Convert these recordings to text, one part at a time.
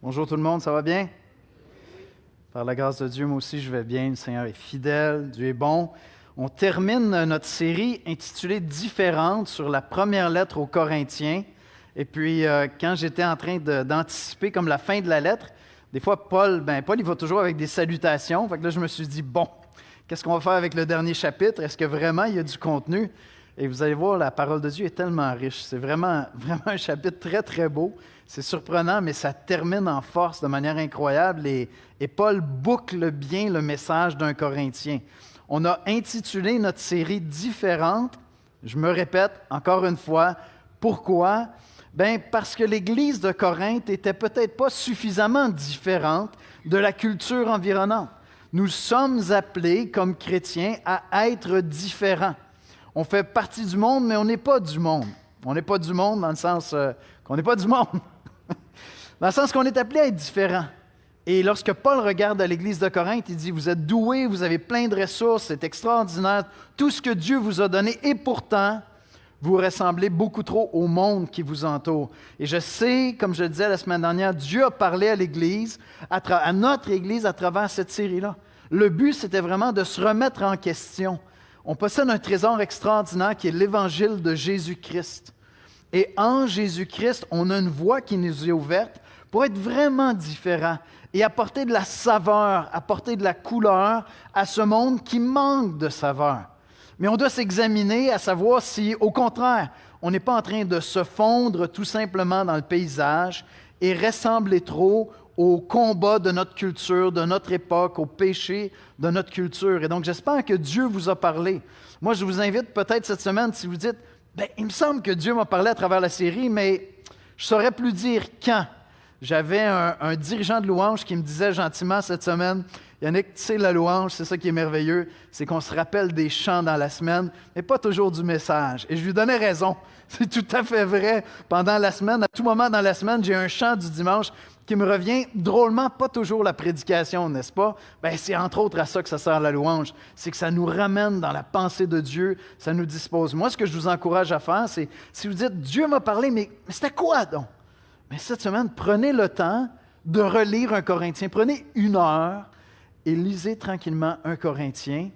Bonjour tout le monde, ça va bien? Par la grâce de Dieu, moi aussi je vais bien, le Seigneur est fidèle, Dieu est bon. On termine notre série intitulée « Différentes » sur la première lettre aux Corinthiens. Et puis, quand j'étais en train d'anticiper comme la fin de la lettre, des fois, Paul, il va toujours avec des salutations. Fait que là, je me suis dit, bon, qu'est-ce qu'on va faire avec le dernier chapitre? Est-ce que vraiment il y a du contenu? Et vous allez voir, la parole de Dieu est tellement riche. C'est vraiment un chapitre très, très beau. C'est surprenant, mais ça termine en force de manière incroyable. Et Paul boucle bien le message d'un Corinthien. On a intitulé notre série « Différentes ». Je me répète encore une fois. Pourquoi? Parce que l'Église de Corinthe n'était peut-être pas suffisamment différente de la culture environnante. Nous sommes appelés, comme chrétiens, à être différents. On fait partie du monde, mais on n'est pas du monde. On n'est pas du monde dans le sens qu'on n'est pas du monde. Dans le sens qu'on est appelé à être différents. Et lorsque Paul regarde à l'Église de Corinthe, il dit « Vous êtes doués, vous avez plein de ressources, c'est extraordinaire, tout ce que Dieu vous a donné, et pourtant, vous ressemblez beaucoup trop au monde qui vous entoure. » Et je sais, comme je le disais la semaine dernière, Dieu a parlé à l'Église, à notre Église, à travers cette série-là. Le but, c'était vraiment de se remettre en question. On possède un trésor extraordinaire qui est l'Évangile de Jésus-Christ. Et en Jésus-Christ, on a une voie qui nous est ouverte pour être vraiment différents et apporter de la saveur, apporter de la couleur à ce monde qui manque de saveur. Mais on doit s'examiner à savoir si, au contraire, on n'est pas en train de se fondre tout simplement dans le paysage et ressembler trop au combat de notre culture, de notre époque, au péché de notre culture. Et donc, j'espère que Dieu vous a parlé. Moi, je vous invite peut-être cette semaine, si vous dites, il me semble que Dieu m'a parlé à travers la série, mais je ne saurais plus dire quand. J'avais un dirigeant de louange qui me disait gentiment cette semaine, Yannick, tu sais, la louange, c'est ça qui est merveilleux, c'est qu'on se rappelle des chants dans la semaine, mais pas toujours du message. Et je lui donnais raison. C'est tout à fait vrai. Pendant la semaine, à tout moment dans la semaine, j'ai un chant du dimanche qui me revient drôlement, pas toujours la prédication, n'est-ce pas? C'est entre autres à ça que ça sert la louange. C'est que ça nous ramène dans la pensée de Dieu, ça nous dispose. Moi, ce que je vous encourage à faire, c'est, si vous dites, Dieu m'a parlé, mais c'était quoi donc? Cette semaine, prenez le temps de relire un Corinthien. Prenez 1 heure et lisez tranquillement un Corinthien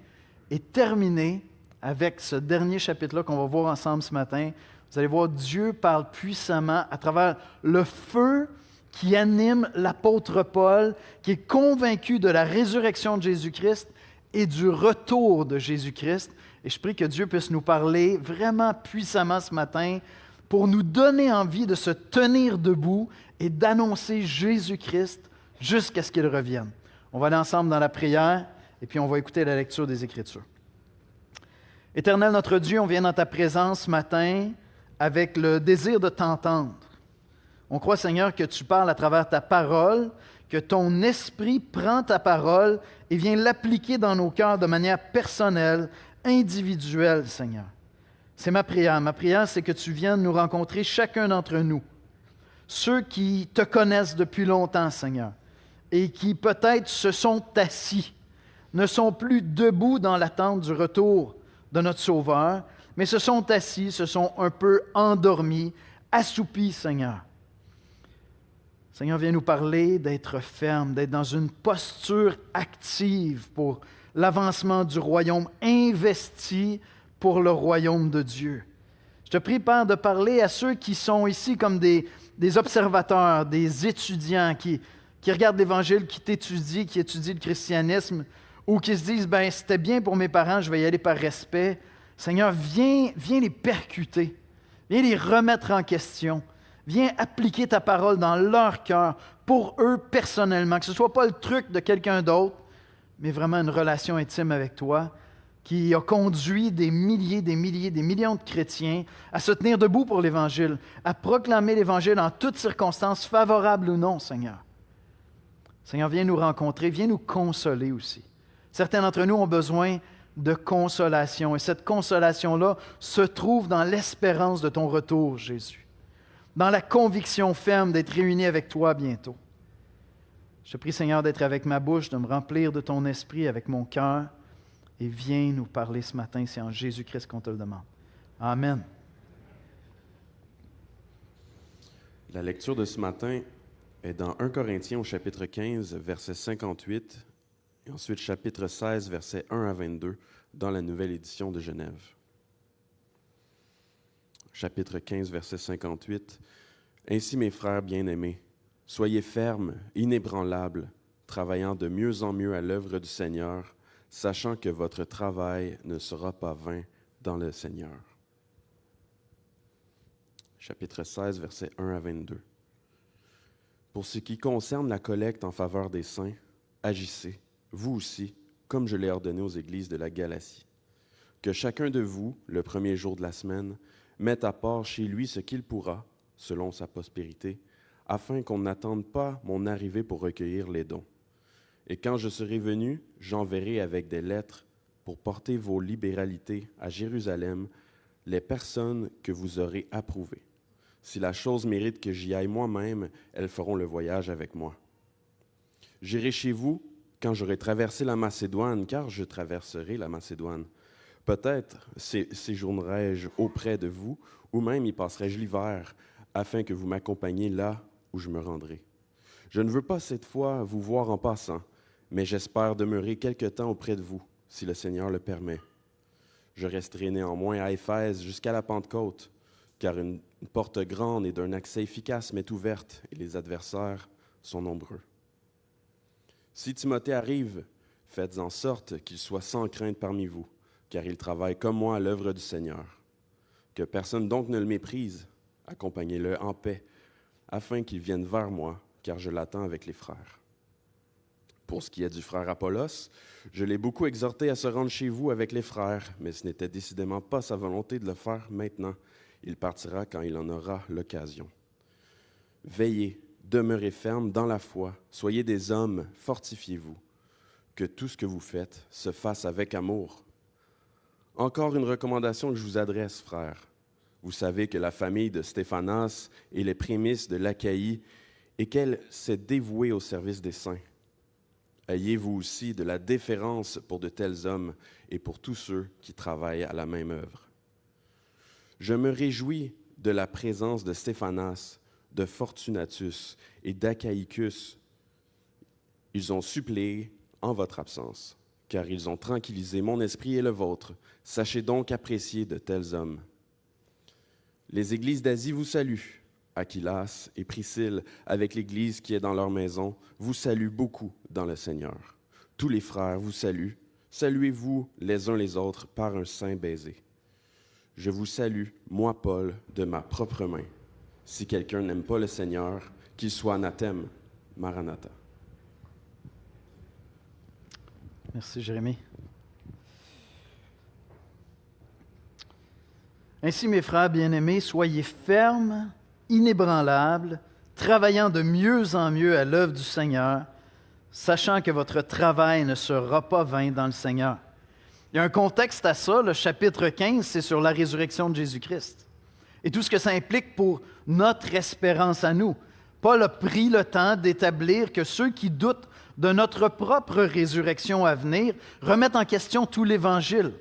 et terminez avec ce dernier chapitre-là qu'on va voir ensemble ce matin. Vous allez voir, Dieu parle puissamment à travers le feu qui anime l'apôtre Paul, qui est convaincu de la résurrection de Jésus-Christ et du retour de Jésus-Christ. Et je prie que Dieu puisse nous parler vraiment puissamment ce matin pour nous donner envie de se tenir debout et d'annoncer Jésus-Christ jusqu'à ce qu'il revienne. On va aller ensemble dans la prière et puis on va écouter la lecture des Écritures. Éternel notre Dieu, on vient dans ta présence ce matin avec le désir de t'entendre. On croit, Seigneur, que tu parles à travers ta parole, que ton esprit prend ta parole et vient l'appliquer dans nos cœurs de manière personnelle, individuelle, Seigneur. C'est ma prière. Ma prière, c'est que tu viennes nous rencontrer chacun d'entre nous. Ceux qui te connaissent depuis longtemps, Seigneur, et qui peut-être se sont assis, ne sont plus debout dans l'attente du retour de notre Sauveur, mais se sont assis, se sont un peu endormis, assoupis, Seigneur. Seigneur, viens nous parler d'être ferme, d'être dans une posture active pour l'avancement du royaume, investi pour le royaume de Dieu. Je te prie, Père, de parler à ceux qui sont ici comme des observateurs, des étudiants qui regardent l'Évangile, qui t'étudient, qui étudient le christianisme, ou qui se disent, c'était bien pour mes parents, je vais y aller par respect. Seigneur, viens les percuter, viens les remettre en question, viens appliquer ta parole dans leur cœur, pour eux personnellement, que ce ne soit pas le truc de quelqu'un d'autre, mais vraiment une relation intime avec toi, qui a conduit des milliers, des millions de chrétiens à se tenir debout pour l'Évangile, à proclamer l'Évangile en toutes circonstances, favorables ou non, Seigneur. Seigneur, viens nous rencontrer, viens nous consoler aussi. Certains d'entre nous ont besoin de consolation, et cette consolation-là se trouve dans l'espérance de ton retour, Jésus, dans la conviction ferme d'être réunis avec toi bientôt. Je te prie, Seigneur, d'être avec ma bouche, de me remplir de ton esprit, avec mon cœur, et viens nous parler ce matin, c'est en Jésus-Christ qu'on te le demande. Amen. La lecture de ce matin est dans 1 Corinthiens au chapitre 15, verset 58, et ensuite chapitre 16, versets 1 à 22, dans la Nouvelle Édition de Genève. Chapitre 15, verset 58. « Ainsi, mes frères bien-aimés, soyez fermes, inébranlables, travaillant de mieux en mieux à l'œuvre du Seigneur, sachant que votre travail ne sera pas vain dans le Seigneur. » Chapitre 16, versets 1 à 22. « Pour ce qui concerne la collecte en faveur des saints, agissez, vous aussi, comme je l'ai ordonné aux églises de la Galatie. Que chacun de vous, le premier jour de la semaine, mette à part chez lui ce qu'il pourra, selon sa prospérité, afin qu'on n'attende pas mon arrivée pour recueillir les dons. Et quand je serai venu, j'enverrai avec des lettres pour porter vos libéralités à Jérusalem les personnes que vous aurez approuvées. Si la chose mérite que j'y aille moi-même, elles feront le voyage avec moi. J'irai chez vous quand j'aurai traversé la Macédoine, car je traverserai la Macédoine. Peut-être séjournerai-je auprès de vous, ou même y passerai-je l'hiver, afin que vous m'accompagniez là où je me rendrai. Je ne veux pas cette fois vous voir en passant, mais j'espère demeurer quelque temps auprès de vous, si le Seigneur le permet. Je resterai néanmoins à Éphèse jusqu'à la Pentecôte, car une porte grande et d'un accès efficace m'est ouverte, et les adversaires sont nombreux. Si Timothée arrive, faites en sorte qu'il soit sans crainte parmi vous, car il travaille comme moi à l'œuvre du Seigneur. Que personne donc ne le méprise, accompagnez-le en paix, afin qu'il vienne vers moi, car je l'attends avec les frères. Pour ce qui est du frère Apollos, je l'ai beaucoup exhorté à se rendre chez vous avec les frères, mais ce n'était décidément pas sa volonté de le faire maintenant. Il partira quand il en aura l'occasion. Veillez, demeurez fermes dans la foi, soyez des hommes, fortifiez-vous, que tout ce que vous faites se fasse avec amour. Encore une recommandation que je vous adresse, frères. Vous savez que la famille de Stéphanas est les prémices de l'Achaïe et qu'elle s'est dévouée au service des saints. Ayez vous aussi de la déférence pour de tels hommes et pour tous ceux qui travaillent à la même œuvre. Je me réjouis de la présence de Stéphanas, de Fortunatus et d'Achaïcus. Ils ont suppléé en votre absence, car ils ont tranquillisé mon esprit et le vôtre. Sachez donc apprécier de tels hommes. Les églises d'Asie vous saluent. Aquilas et Priscille, avec l'Église qui est dans leur maison, vous saluent beaucoup dans le Seigneur. Tous les frères vous saluent. Saluez-vous les uns les autres par un saint baiser. Je vous salue, moi Paul, de ma propre main. Si quelqu'un n'aime pas le Seigneur, qu'il soit anathème. Maranatha. Merci, Jérémie. Ainsi, mes frères bien-aimés, soyez fermes, inébranlables, travaillant de mieux en mieux à l'œuvre du Seigneur, sachant que votre travail ne sera pas vain dans le Seigneur. Il y a un contexte à ça, le chapitre 15, c'est sur la résurrection de Jésus-Christ. Et tout ce que ça implique pour notre espérance à nous. Paul a pris le temps d'établir que ceux qui doutent de notre propre résurrection à venir remettent en question tout l'Évangile.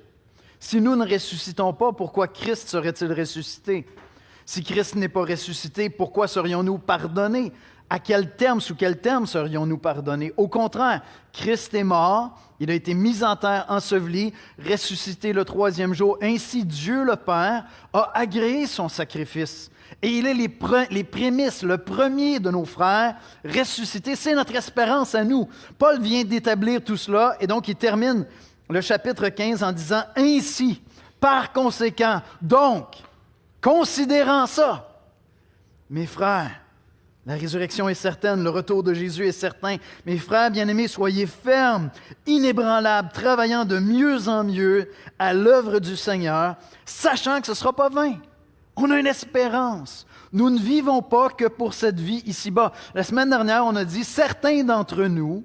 Si nous ne ressuscitons pas, pourquoi Christ serait-il ressuscité? Si Christ n'est pas ressuscité, pourquoi serions-nous pardonnés? À quel terme, sous quel terme serions-nous pardonnés? Au contraire, Christ est mort, il a été mis en terre, enseveli, ressuscité le troisième jour. Ainsi, Dieu le Père a agréé son sacrifice. Et il est les prémices, le premier de nos frères ressuscités. C'est notre espérance à nous. Paul vient d'établir tout cela et donc il termine le chapitre 15 en disant « Ainsi, par conséquent, donc, considérant ça, mes frères, la résurrection est certaine, le retour de Jésus est certain. Mes frères bien-aimés, soyez fermes, inébranlables, travaillant de mieux en mieux à l'œuvre du Seigneur, sachant que ce ne sera pas vain. » On a une espérance. Nous ne vivons pas que pour cette vie ici-bas. La semaine dernière, on a dit, certains d'entre nous,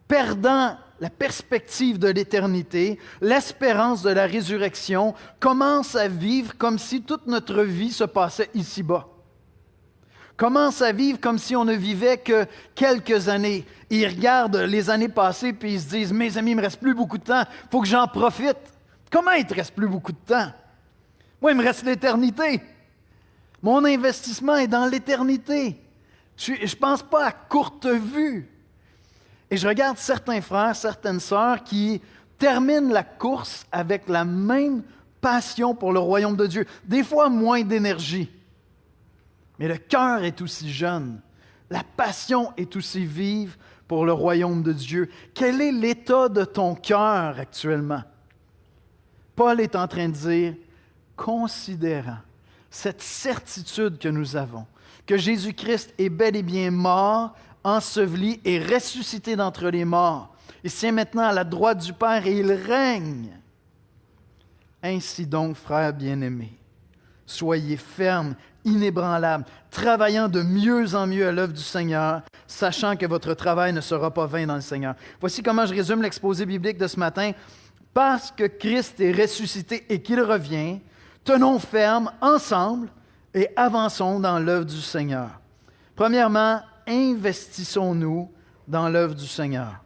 perdant la perspective de l'éternité, l'espérance de la résurrection, commencent à vivre comme si toute notre vie se passait ici-bas. Commencent à vivre comme si on ne vivait que quelques années. Ils regardent les années passées puis ils se disent « Mes amis, il ne me reste plus beaucoup de temps, il faut que j'en profite. » Comment il ne te reste plus beaucoup de temps? Moi, il me reste l'éternité. Mon investissement est dans l'éternité. Je ne pense pas à courte vue. Et je regarde certains frères, certaines sœurs qui terminent la course avec la même passion pour le royaume de Dieu. Des fois, moins d'énergie. Mais le cœur est aussi jeune. La passion est aussi vive pour le royaume de Dieu. Quel est l'état de ton cœur actuellement? Paul est en train de dire, considérant cette certitude que nous avons, que Jésus-Christ est bel et bien mort, enseveli et ressuscité d'entre les morts. Il tient maintenant à la droite du Père et il règne. Ainsi donc, frères bien-aimés, soyez fermes, inébranlables, travaillant de mieux en mieux à l'œuvre du Seigneur, sachant que votre travail ne sera pas vain dans le Seigneur. Voici comment je résume l'exposé biblique de ce matin. Parce que Christ est ressuscité et qu'il revient, tenons ferme ensemble et avançons dans l'œuvre du Seigneur. Premièrement, investissons-nous dans l'œuvre du Seigneur.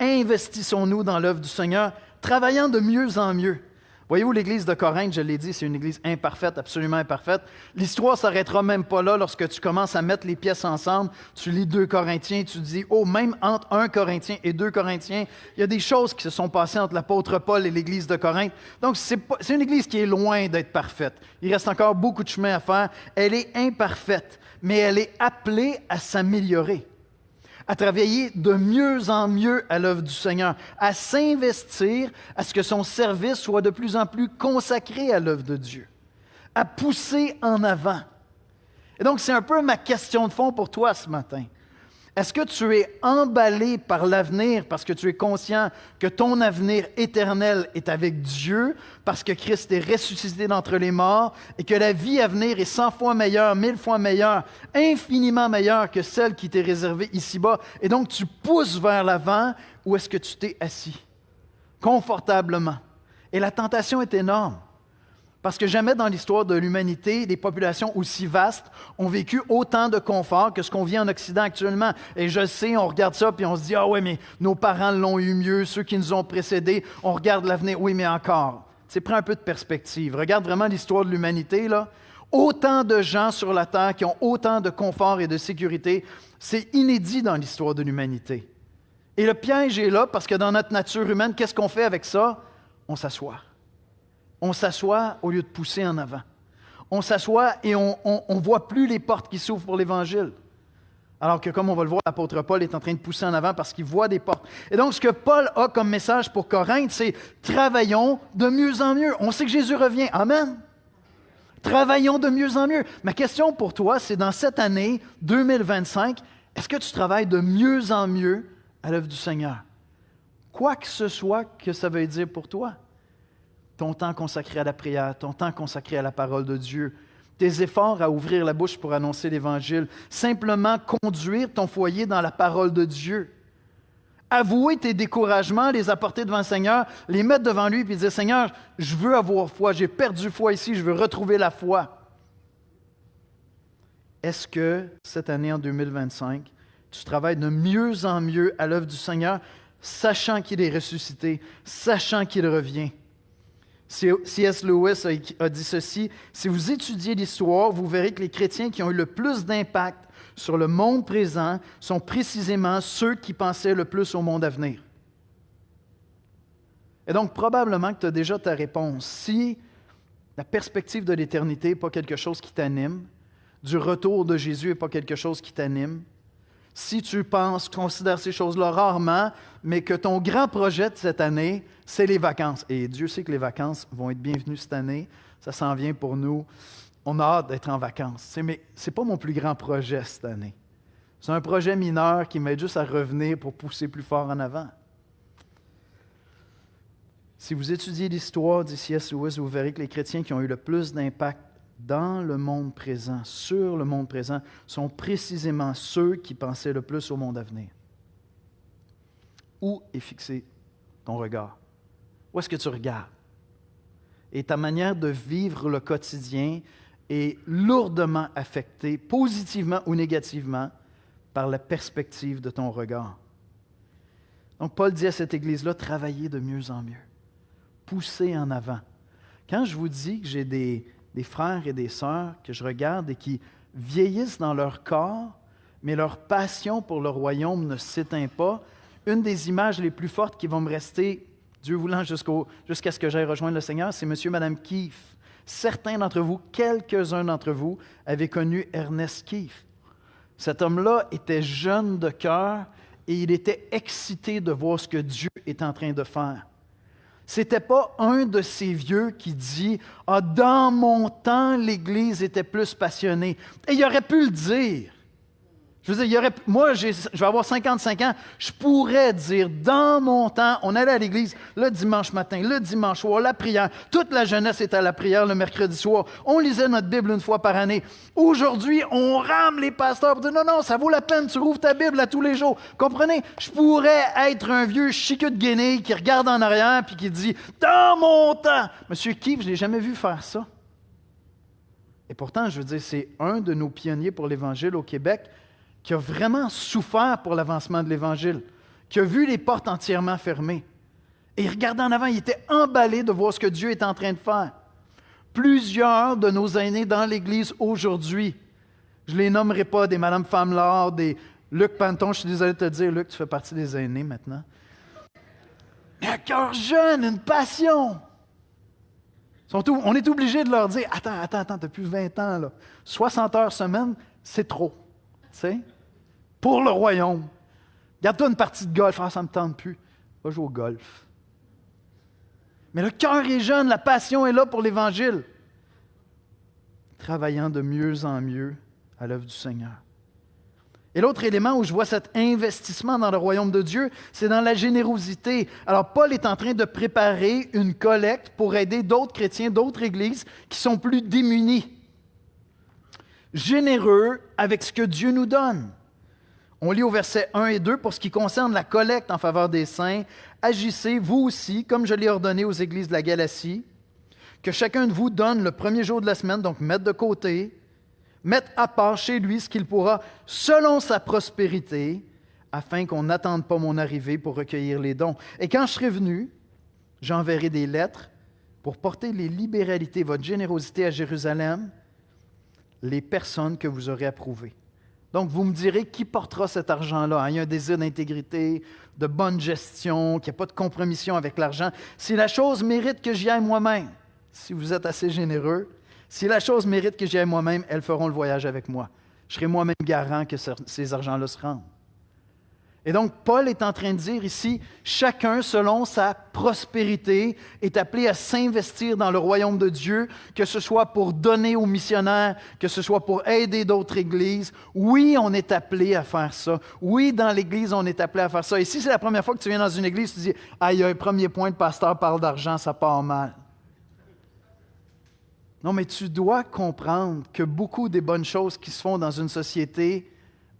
Investissons-nous dans l'œuvre du Seigneur, travaillant de mieux en mieux. Voyez-vous, l'Église de Corinthe, je l'ai dit, c'est une Église imparfaite, absolument imparfaite. L'histoire ne s'arrêtera même pas là lorsque tu commences à mettre les pièces ensemble. Tu lis 2 Corinthiens, tu te dis, oh, même entre 1 Corinthien et 2 Corinthiens, il y a des choses qui se sont passées entre l'apôtre Paul et l'Église de Corinthe. Donc, c'est une Église qui est loin d'être parfaite. Il reste encore beaucoup de chemin à faire. Elle est imparfaite, mais elle est appelée à s'améliorer, à travailler de mieux en mieux à l'œuvre du Seigneur, à s'investir à ce que son service soit de plus en plus consacré à l'œuvre de Dieu, à pousser en avant. Et donc, c'est un peu ma question de fond pour toi ce matin. Est-ce que tu es emballé par l'avenir parce que tu es conscient que ton avenir éternel est avec Dieu, parce que Christ est ressuscité d'entre les morts et que la vie à venir est 100 fois meilleure, 1000 fois meilleure, infiniment meilleure que celle qui t'est réservée ici-bas, et donc tu pousses vers l'avant, ou est-ce que tu t'es assis confortablement? Et la tentation est énorme. Parce que jamais dans l'histoire de l'humanité, des populations aussi vastes ont vécu autant de confort que ce qu'on vit en Occident actuellement. Et je sais, on regarde ça puis on se dit, ah oui, mais nos parents l'ont eu mieux, ceux qui nous ont précédés, on regarde l'avenir. Oui, mais encore. Tu prends un peu de perspective. Regarde vraiment l'histoire de l'humanité, là. Autant de gens sur la Terre qui ont autant de confort et de sécurité, c'est inédit dans l'histoire de l'humanité. Et le piège est là parce que dans notre nature humaine, qu'est-ce qu'on fait avec ça? On s'assoit. On s'assoit au lieu de pousser en avant. On s'assoit et on ne voit plus les portes qui s'ouvrent pour l'Évangile. Alors que, comme on va le voir, l'apôtre Paul est en train de pousser en avant parce qu'il voit des portes. Et donc, ce que Paul a comme message pour Corinthe, c'est « Travaillons de mieux en mieux ». On sait que Jésus revient. Amen. Travaillons de mieux en mieux. Ma question pour toi, c'est dans cette année 2025, est-ce que tu travailles de mieux en mieux à l'œuvre du Seigneur? Quoi que ce soit que ça veuille dire pour toi. Ton temps consacré à la prière, ton temps consacré à la parole de Dieu, tes efforts à ouvrir la bouche pour annoncer l'Évangile, simplement conduire ton foyer dans la parole de Dieu. Avouer tes découragements, les apporter devant le Seigneur, les mettre devant lui et dire « Seigneur, je veux avoir foi, j'ai perdu foi ici, je veux retrouver la foi. » Est-ce que cette année en 2025, tu travailles de mieux en mieux à l'œuvre du Seigneur, sachant qu'il est ressuscité, sachant qu'il revient? C.S. Lewis a dit ceci, « Si vous étudiez l'histoire, vous verrez que les chrétiens qui ont eu le plus d'impact sur le monde présent sont précisément ceux qui pensaient le plus au monde à venir. » Et donc, probablement que tu as déjà ta réponse. Si la perspective de l'éternité n'est pas quelque chose qui t'anime, du retour de Jésus n'est pas quelque chose qui t'anime, si tu considères ces choses-là rarement, mais que ton grand projet de cette année, c'est les vacances. Et Dieu sait que les vacances vont être bienvenues cette année. Ça s'en vient pour nous. On a hâte d'être en vacances. Mais ce n'est pas mon plus grand projet cette année. C'est un projet mineur qui m'aide juste à revenir pour pousser plus fort en avant. Si vous étudiez l'histoire, dit C.S. Lewis, vous verrez que les chrétiens qui ont eu le plus d'impact dans le monde présent, sur le monde présent, sont précisément ceux qui pensaient le plus au monde à venir. Où est fixé ton regard? Où est-ce que tu regardes? Et ta manière de vivre le quotidien est lourdement affectée, positivement ou négativement, par la perspective de ton regard. Donc, Paul dit à cette Église-là, travaillez de mieux en mieux. Poussez en avant. Quand je vous dis que j'ai des frères et des sœurs que je regarde et qui vieillissent dans leur corps, mais leur passion pour le royaume ne s'éteint pas. Une des images les plus fortes qui vont me rester, Dieu voulant, jusqu'à ce que j'aille rejoindre le Seigneur, c'est M. et Mme Keefe. Certains d'entre vous, quelques-uns d'entre vous, avaient connu Ernest Keefe. Cet homme-là était jeune de cœur et il était excité de voir ce que Dieu est en train de faire. C'était pas un de ces vieux qui dit « Ah, dans mon temps, l'Église était plus passionnée. » Et il aurait pu le dire. Je veux dire, moi, je vais avoir 55 ans, je pourrais dire, dans mon temps, on allait à l'église le dimanche matin, le dimanche soir, la prière. Toute la jeunesse était à la prière le mercredi soir. On lisait notre Bible une fois par année. Aujourd'hui, on rame les pasteurs pour dire, non, non, ça vaut la peine, tu rouvres ta Bible à tous les jours. Comprenez? Je pourrais être un vieux chiqueux de guenille qui regarde en arrière et qui dit, dans mon temps. Monsieur Keefe, je ne l'ai jamais vu faire ça. Et pourtant, je veux dire, c'est un de nos pionniers pour l'Évangile au Québec qui a vraiment souffert pour l'avancement de l'Évangile, qui a vu les portes entièrement fermées. Et il regardait en avant, il était emballé de voir ce que Dieu est en train de faire. Plusieurs de nos aînés dans l'Église aujourd'hui, je ne les nommerai pas, des Mme Famelard, des Luc Panton, je suis désolé de te dire, Luc, tu fais partie des aînés maintenant. Mais un cœur jeune, une passion. On est obligé de leur dire, attends, tu as plus 20 ans, là. 60 heures semaine, c'est trop. Tu sais? Pour le royaume. Garde-toi une partie de golf. Ah, ça ne me tente plus. Va jouer au golf. Mais le cœur est jeune, la passion est là pour l'Évangile. Travaillant de mieux en mieux à l'œuvre du Seigneur. Et l'autre élément où je vois cet investissement dans le royaume de Dieu, c'est dans la générosité. Alors, Paul est en train de préparer une collecte pour aider d'autres chrétiens, d'autres églises qui sont plus démunis. Généreux avec ce que Dieu nous donne. On lit au verset 1 et 2, pour ce qui concerne la collecte en faveur des saints, agissez, vous aussi, comme je l'ai ordonné aux églises de la Galatie, que chacun de vous donne le premier jour de la semaine, donc mettre de côté, mettre à part chez lui ce qu'il pourra, selon sa prospérité, afin qu'on n'attende pas mon arrivée pour recueillir les dons. Et quand je serai venu, j'enverrai des lettres pour porter les libéralités, votre générosité à Jérusalem, les personnes que vous aurez approuvées. Donc, vous me direz qui portera cet argent-là. Il y a un désir d'intégrité, de bonne gestion, qu'il n'y a pas de compromission avec l'argent. Si la chose mérite que j'y aille moi-même, si vous êtes assez généreux, si la chose mérite que j'y aille moi-même, elles feront le voyage avec moi. Je serai moi-même garant que ces argents-là se rendent. Et donc, Paul est en train de dire ici, chacun, selon sa prospérité, est appelé à s'investir dans le royaume de Dieu, que ce soit pour donner aux missionnaires, que ce soit pour aider d'autres églises. Oui, on est appelé à faire ça. Oui, dans l'Église, on est appelé à faire ça. Et si c'est la première fois que tu viens dans une église, tu dis, « Ah, il y a un premier point, le pasteur parle d'argent, ça part mal. » Non, mais tu dois comprendre que beaucoup des bonnes choses qui se font dans une société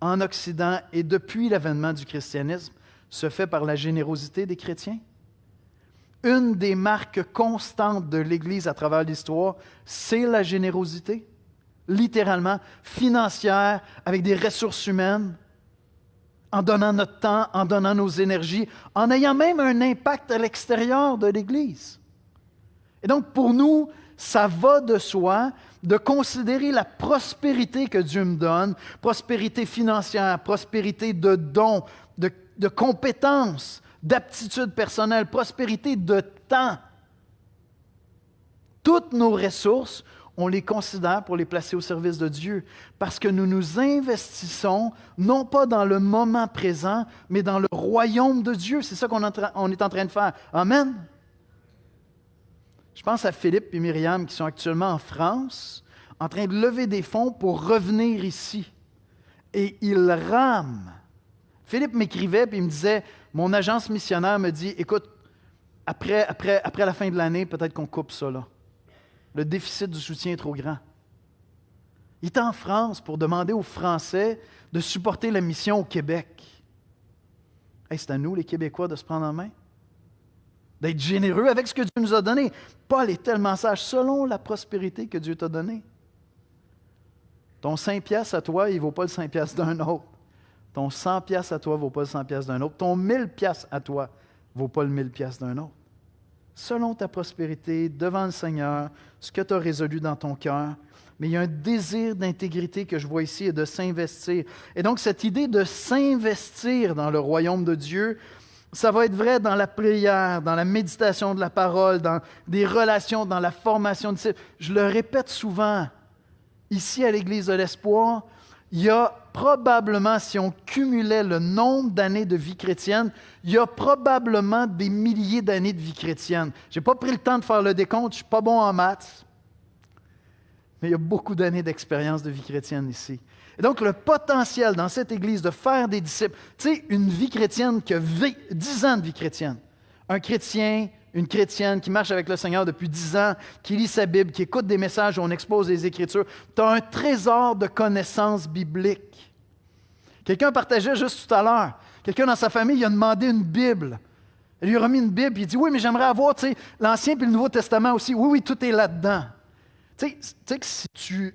en Occident et depuis l'avènement du christianisme se fait par la générosité des chrétiens. Une des marques constantes de l'Église à travers l'histoire, c'est la générosité, littéralement financière, avec des ressources humaines, en donnant notre temps, en donnant nos énergies, en ayant même un impact à l'extérieur de l'Église. Et donc, pour nous, ça va de soi de considérer la prospérité que Dieu me donne, prospérité financière, prospérité de dons, de compétences, d'aptitudes personnelles, prospérité de temps. Toutes nos ressources, on les considère pour les placer au service de Dieu, parce que nous nous investissons non pas dans le moment présent, mais dans le royaume de Dieu. C'est ça qu'on est en train de faire. Amen. Je pense à Philippe et Myriam qui sont actuellement en France, en train de lever des fonds pour revenir ici. Et ils rament. Philippe m'écrivait et il me disait, mon agence missionnaire me dit, écoute, après la fin de l'année, peut-être qu'on coupe ça là. Le déficit du soutien est trop grand. Il est en France pour demander aux Français de supporter la mission au Québec. Hey, c'est à nous, les Québécois, de se prendre en main. D'être généreux avec ce que Dieu nous a donné. Paul est tellement sage, selon la prospérité que Dieu t'a donnée. Ton 5 piastres à toi, il ne vaut pas le 5 piastres d'un autre. Ton 100 piastres à toi ne vaut pas le 100 piastres d'un autre. Ton 1000 piastres à toi ne vaut pas le 1000 piastres d'un autre. Selon ta prospérité, devant le Seigneur, ce que tu as résolu dans ton cœur, mais il y a un désir d'intégrité que je vois ici et de s'investir. Et donc, cette idée de s'investir dans le royaume de Dieu, ça va être vrai dans la prière, dans la méditation de la parole, dans des relations, dans la formation de disciples. Je le répète souvent, ici à l'Église de l'Espoir, il y a probablement, si on cumulait le nombre d'années de vie chrétienne, il y a probablement des milliers d'années de vie chrétienne. Je n'ai pas pris le temps de faire le décompte, je ne suis pas bon en maths, mais il y a beaucoup d'années d'expérience de vie chrétienne ici. Et donc, le potentiel dans cette Église de faire des disciples, tu sais, une vie chrétienne qui a 10 ans de vie chrétienne. Un chrétien, une chrétienne qui marche avec le Seigneur depuis 10 ans, qui lit sa Bible, qui écoute des messages où on expose les Écritures. Tu as un trésor de connaissances bibliques. Quelqu'un partageait juste tout à l'heure. Quelqu'un dans sa famille, il a demandé une Bible. Il lui a remis une Bible, puis il dit, oui, mais j'aimerais avoir, tu sais, l'Ancien puis le Nouveau Testament aussi. Oui, oui, tout est là-dedans. Tu sais que si tu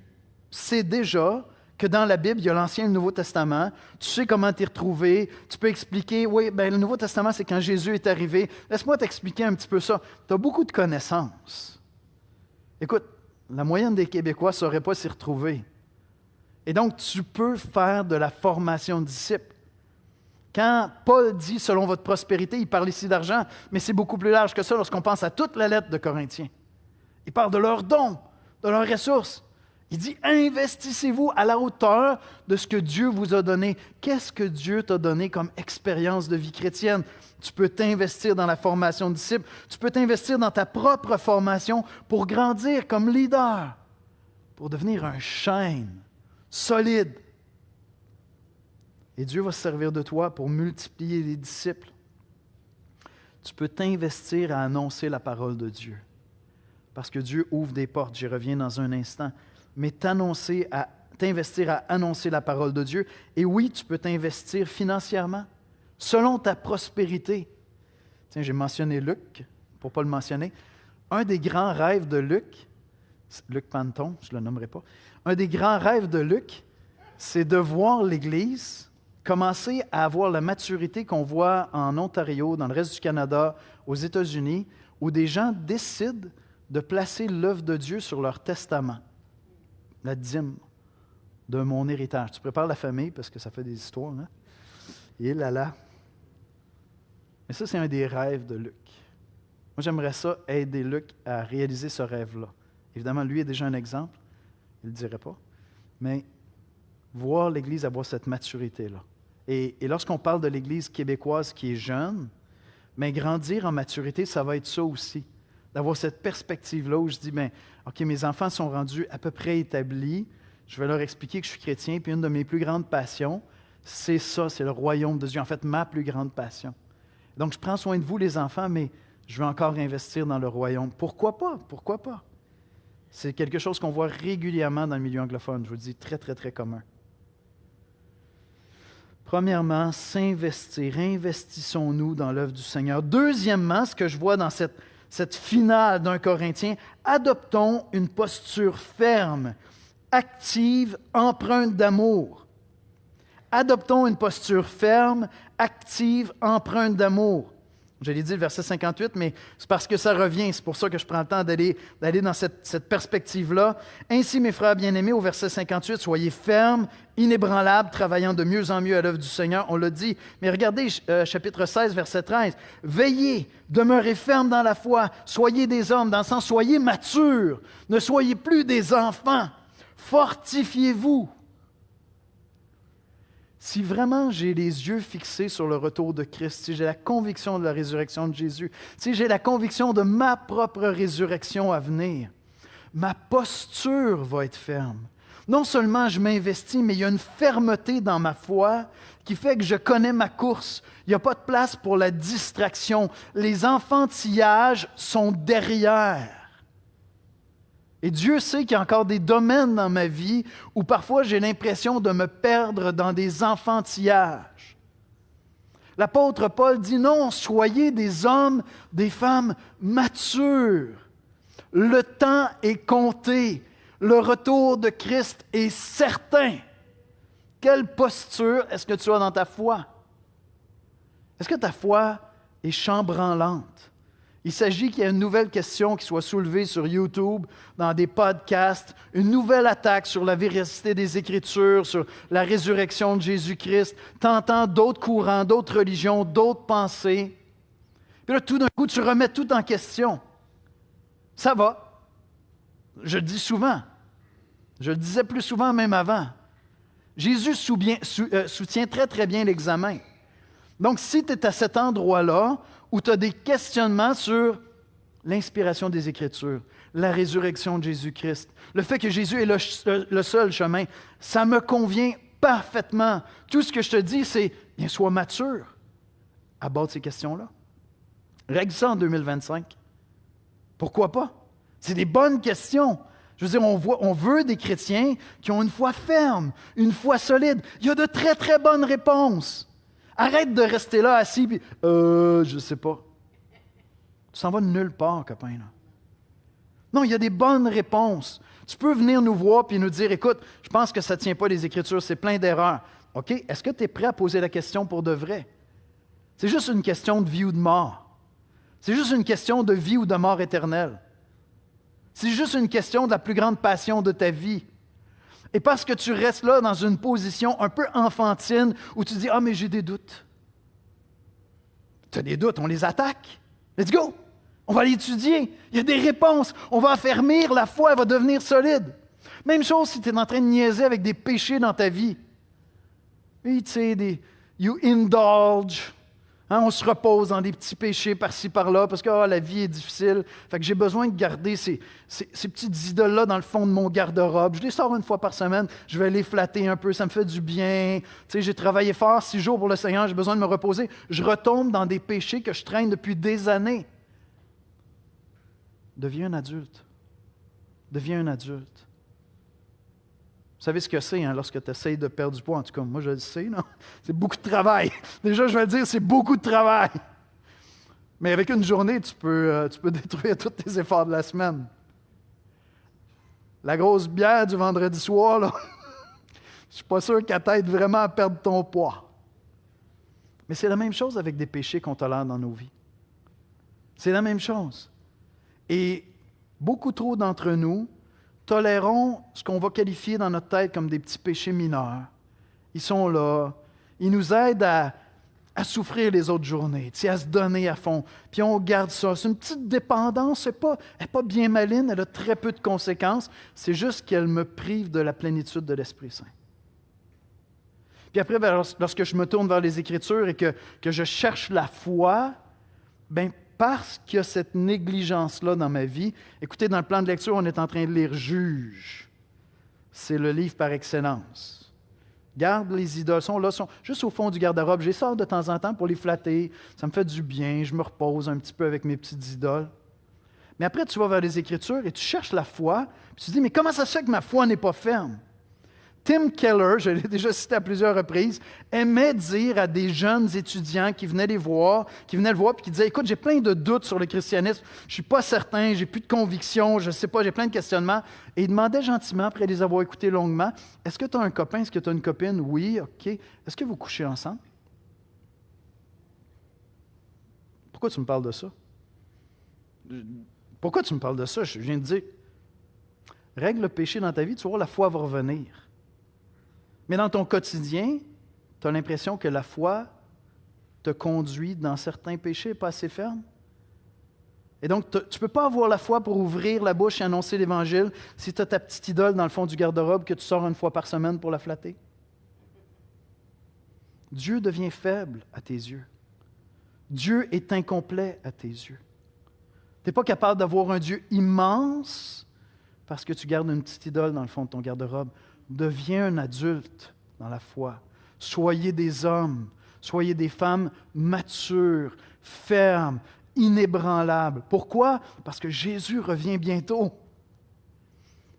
sais déjà que dans la Bible, il y a l'Ancien et le Nouveau Testament, tu sais comment t'y retrouver, tu peux expliquer, oui, bien, le Nouveau Testament, c'est quand Jésus est arrivé. Laisse-moi t'expliquer un petit peu ça. Tu as beaucoup de connaissances. Écoute, la moyenne des Québécois ne saurait pas s'y retrouver. Et donc, tu peux faire de la formation de disciples. Quand Paul dit « selon votre prospérité », il parle ici d'argent, mais c'est beaucoup plus large que ça lorsqu'on pense à toute la lettre de Corinthiens. Il parle de leurs dons, de leurs ressources. Il dit « investissez-vous à la hauteur de ce que Dieu vous a donné ». Qu'est-ce que Dieu t'a donné comme expérience de vie chrétienne? Tu peux t'investir dans la formation de disciples. Tu peux t'investir dans ta propre formation pour grandir comme leader, pour devenir un chêne solide. Et Dieu va se servir de toi pour multiplier les disciples. Tu peux t'investir à annoncer la parole de Dieu. Parce que Dieu ouvre des portes, j'y reviens dans un instant. Mais t'investir à annoncer la parole de Dieu. Et oui, tu peux t'investir financièrement, selon ta prospérité. Tiens, j'ai mentionné Luc, pour ne pas le mentionner. Un des grands rêves de Luc Panton, je ne le nommerai pas, un des grands rêves de Luc, c'est de voir l'Église commencer à avoir la maturité qu'on voit en Ontario, dans le reste du Canada, aux États-Unis, où des gens décident de placer l'œuvre de Dieu sur leur testament, la dîme de mon héritage. Tu prépares la famille parce que ça fait des histoires, hein? Et là là. Mais ça, c'est un des rêves de Luc. Moi, j'aimerais ça aider Luc à réaliser ce rêve-là. Évidemment, lui est déjà un exemple, il ne le dirait pas, mais voir l'Église avoir cette maturité-là. Et lorsqu'on parle de l'Église québécoise qui est jeune, mais grandir en maturité, ça va être ça aussi. D'avoir cette perspective-là où je dis, bien, OK, mes enfants sont rendus à peu près établis, je vais leur expliquer que je suis chrétien, puis une de mes plus grandes passions, c'est ça, c'est le royaume de Dieu. En fait, ma plus grande passion. Donc, je prends soin de vous, les enfants, mais je veux encore investir dans le royaume. Pourquoi pas? Pourquoi pas? C'est quelque chose qu'on voit régulièrement dans le milieu anglophone. Je vous dis, très, très, très commun. Premièrement, s'investir. Investissons-nous dans l'œuvre du Seigneur. Deuxièmement, ce que je vois dans cette finale d'un Corinthien, adoptons une posture ferme, active, empreinte d'amour. Adoptons une posture ferme, active, empreinte d'amour. Je l'ai dit, le verset 58, mais c'est parce que ça revient. C'est pour ça que je prends le temps d'aller dans cette perspective-là. Ainsi, mes frères bien-aimés, au verset 58, soyez fermes, inébranlables, travaillant de mieux en mieux à l'œuvre du Seigneur. On l'a dit. Mais regardez, chapitre 16, verset 13. Veillez, demeurez fermes dans la foi, soyez des hommes, dans le sens, soyez matures, ne soyez plus des enfants. Fortifiez-vous. Si vraiment j'ai les yeux fixés sur le retour de Christ, si j'ai la conviction de la résurrection de Jésus, si j'ai la conviction de ma propre résurrection à venir, ma posture va être ferme. Non seulement je m'investis, mais il y a une fermeté dans ma foi qui fait que je connais ma course. Il n'y a pas de place pour la distraction. Les enfantillages sont derrière. Et Dieu sait qu'il y a encore des domaines dans ma vie où parfois j'ai l'impression de me perdre dans des enfantillages. L'apôtre Paul dit non, soyez des hommes, des femmes matures. Le temps est compté. Le retour de Christ est certain. Quelle posture est-ce que tu as dans ta foi? Est-ce que ta foi est chambranlante? Il s'agit qu'il y ait une nouvelle question qui soit soulevée sur YouTube, dans des podcasts, une nouvelle attaque sur la véracité des Écritures, sur la résurrection de Jésus-Christ, tentant d'autres courants, d'autres religions, d'autres pensées. Puis là, tout d'un coup, tu remets tout en question. Ça va. Je le dis souvent. Je le disais plus souvent même avant. Jésus soutient très, très bien l'examen. Donc, si tu es à cet endroit-là où tu as des questionnements sur l'inspiration des Écritures, la résurrection de Jésus-Christ, le fait que Jésus est le seul chemin, ça me convient parfaitement. Tout ce que je te dis, c'est, bien, sois mature à bord de ces questions-là. Règle ça en 2025. Pourquoi pas? C'est des bonnes questions. Je veux dire, on veut des chrétiens qui ont une foi ferme, une foi solide. Il y a de très, très bonnes réponses. Arrête de rester là assis, puis je sais pas. Tu s'en vas de nulle part, copain. Là. Non, il y a des bonnes réponses. Tu peux venir nous voir puis nous dire, écoute, je pense que ça ne tient pas les Écritures, c'est plein d'erreurs. OK, est-ce que tu es prêt à poser la question pour de vrai? C'est juste une question de vie ou de mort. C'est juste une question de vie ou de mort éternelle. C'est juste une question de la plus grande passion de ta vie. Et parce que tu restes là dans une position un peu enfantine où tu dis « Ah, mais j'ai des doutes. » Tu as des doutes, on les attaque. Let's go! On va l'étudier. Il y a des réponses. On va affermir la foi, elle va devenir solide. Même chose si tu es en train de niaiser avec des péchés dans ta vie. Et tu sais, you indulge. Hein, on se repose dans des petits péchés par-ci, par-là, parce que la vie est difficile. Fait que j'ai besoin de garder ces petites idoles-là dans le fond de mon garde-robe. Je les sors une fois par semaine, je vais les flatter un peu, ça me fait du bien. Tu sais, j'ai travaillé fort 6 jours pour le Seigneur, j'ai besoin de me reposer. Je retombe dans des péchés que je traîne depuis des années. Deviens un adulte. Deviens un adulte. Vous savez ce que c'est lorsque tu essayes de perdre du poids? En tout cas, moi, je le sais. Non? C'est beaucoup de travail. Déjà, je vais le dire, c'est beaucoup de travail. Mais avec une journée, tu peux détruire tous tes efforts de la semaine. La grosse bière du vendredi soir, là, je ne suis pas sûr qu'elle t'aide vraiment à perdre ton poids. Mais c'est la même chose avec des péchés qu'on tolère dans nos vies. C'est la même chose. Et beaucoup trop d'entre nous tolérons ce qu'on va qualifier dans notre tête comme des petits péchés mineurs. Ils sont là, ils nous aident à souffrir les autres journées, à se donner à fond. Puis on garde ça. C'est une petite dépendance, elle n'est pas bien maligne, elle a très peu de conséquences. C'est juste qu'elle me prive de la plénitude de l'Esprit Saint. Puis après, lorsque je me tourne vers les Écritures et que je cherche la foi, bien, parce qu'il y a cette négligence-là dans ma vie, écoutez, dans le plan de lecture, on est en train de lire Juge. C'est le livre par excellence. Garde les idoles, sont là, sont juste au fond du garde-robe. Je les sors de temps en temps pour les flatter. Ça me fait du bien, je me repose un petit peu avec mes petites idoles. Mais après, tu vas vers les Écritures et tu cherches la foi, puis tu te dis, mais comment ça se fait que ma foi n'est pas ferme? Tim Keller, je l'ai déjà cité à plusieurs reprises, aimait dire à des jeunes étudiants qui venaient le voir, puis qui disaient, écoute, j'ai plein de doutes sur le christianisme, je ne suis pas certain, j'ai plus de conviction, je ne sais pas, j'ai plein de questionnements. Et il demandait gentiment, après les avoir écoutés longuement, est-ce que tu as un copain, est-ce que tu as une copine? Oui, OK. Est-ce que vous couchez ensemble? Pourquoi tu me parles de ça? Pourquoi tu me parles de ça? Je viens de dire, règle le péché dans ta vie, tu vas voir, la foi va revenir. Mais dans ton quotidien, tu as l'impression que la foi te conduit dans certains péchés pas assez fermes. Et donc, tu ne peux pas avoir la foi pour ouvrir la bouche et annoncer l'Évangile si tu as ta petite idole dans le fond du garde-robe que tu sors une fois par semaine pour la flatter. Dieu devient faible à tes yeux. Dieu est incomplet à tes yeux. Tu n'es pas capable d'avoir un Dieu immense parce que tu gardes une petite idole dans le fond de ton garde-robe. Deviens un adulte dans la foi. Soyez des hommes, soyez des femmes matures, fermes, inébranlables. Pourquoi? Parce que Jésus revient bientôt.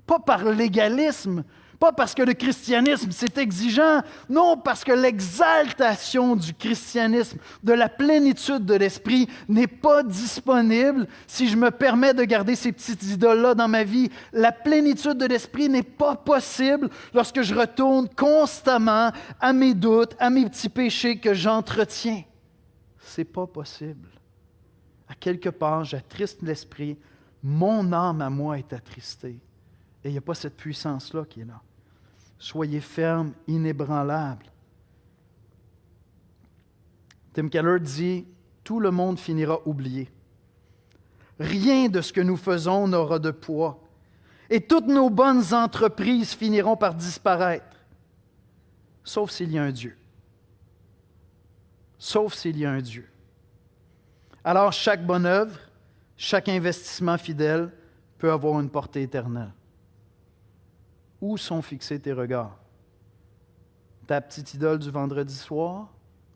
Pas par légalisme, pas parce que le christianisme c'est exigeant, non, parce que l'exaltation du christianisme, de la plénitude de l'esprit n'est pas disponible si je me permets de garder ces petites idoles-là dans ma vie. La plénitude de l'esprit n'est pas possible lorsque je retourne constamment à mes doutes, à mes petits péchés que j'entretiens. C'est pas possible. À quelque part, j'attriste l'esprit, mon âme à moi est attristée. Et il n'y a pas cette puissance-là qui est là. Soyez fermes, inébranlables. Tim Keller dit, tout le monde finira oublié. Rien de ce que nous faisons n'aura de poids. Et toutes nos bonnes entreprises finiront par disparaître. Sauf s'il y a un Dieu. Sauf s'il y a un Dieu. Alors chaque bonne œuvre, chaque investissement fidèle peut avoir une portée éternelle. Où sont fixés tes regards? Ta petite idole du vendredi soir